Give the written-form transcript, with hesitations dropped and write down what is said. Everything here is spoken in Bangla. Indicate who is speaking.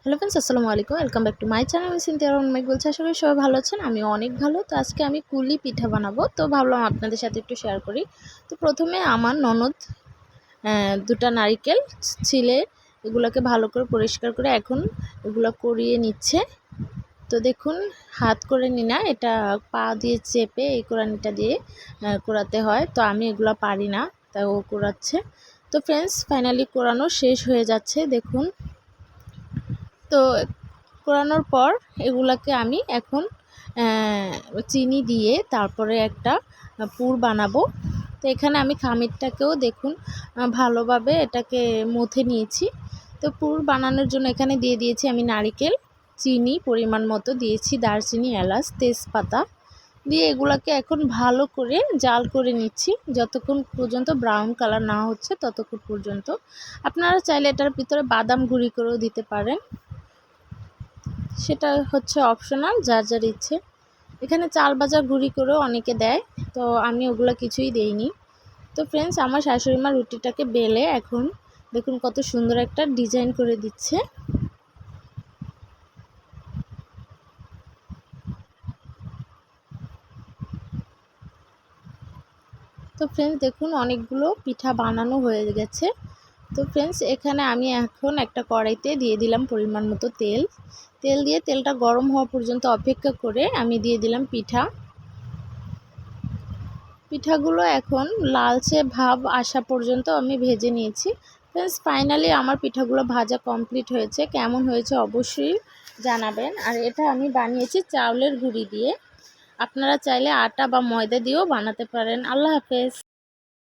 Speaker 1: হ্যালো ফ্রেন্ডস, আসসালামু আলাইকুম। Welcome back to my channel. আমি সিনথিয়া রহমান মাইক বলছি। আশা করি সবাই ভালো আছেন। আমি অনেক ভালো। তো আজকে আমি কুলি পিঠা বানাবো, তো ভাবলাম আপনাদের সাথে একটু শেয়ার করি। তো প্রথমে আমার ননদ দুটা নারিকেল ছিলে এগুলোকে ভালো করে পরিষ্কার করে এখন এগুলো করিয়ে নিচ্ছে। তো দেখুন, হাত করে নি না, এটা পা দিয়ে চেপে এই কোরানিটা দিয়ে কোরাতে হয়। তো আমি এগুলো পারি না, তাই ও কোরাচ্ছে। তো ফ্রেন্ডস, ফাইনালি কোরানো শেষ হয়ে যাচ্ছে দেখুন। তো কোরানোর পর এগুলাকে আমি এখন চিনি দিয়ে তারপরে একটা পুর বানাবো। তো এখানে আমি খামিরটাকেও দেখুন ভালোভাবে এটাকে মথে নিয়েছি। তো পুর বানানোর জন্য এখানে দিয়ে দিয়েছি আমি নারকেল, চিনি পরিমাণ মতো দিয়েছি, দারচিনি, এলাচ, তেজপাতা দিয়ে এগুলাকে এখন ভালো করে জাল করে নিচ্ছি যতক্ষণ পর্যন্ত ব্রাউন কালার না হচ্ছে ততক্ষণ পর্যন্ত। আপনারা চাইলে এটার ভিতরে বাদাম গুঁড়ি করেও দিতে পারেন, সেটা হচ্ছে অপশনাল, যার যার ইচ্ছে। এখানে চাল ভাজা গুঁড়ি করেও অনেকে দেয়, তো আমি ওগুলো কিছুই দেইনি। তো ফ্রেন্ডস, আমার শাশুড়ি মা রুটিটাকে বেলে এখন দেখুন কত সুন্দর একটা ডিজাইন করে দিচ্ছে। তো ফ্রেন্ডস দেখুন, অনেকগুলো পিঠা বানানো হয়ে গেছে। তো ফ্রেন্ডস, এখানে আমি এখন একটা কড়াইতে দিয়ে দিলাম পরিমাণ মতো তেল। তেল দিয়ে তেলটা গরম হওয়া পর্যন্ত অপেক্ষা করে আমি দিয়ে দিলাম পিঠাগুলো এখন লালচে ভাব আসা পর্যন্ত আমি ভেজে নিয়েছি। ফ্রেন্ডস, ফাইনালি আমার পিঠাগুলো ভাজা কমপ্লিট হয়েছে। কেমন হয়েছে অবশ্যই জানাবেন। আর এটা আমি বানিয়েছি চাউলের গুঁড়ি দিয়ে, আপনারা চাইলে আটা বা ময়দা দিয়েও বানাতে পারেন। আল্লাহ হাফেজ।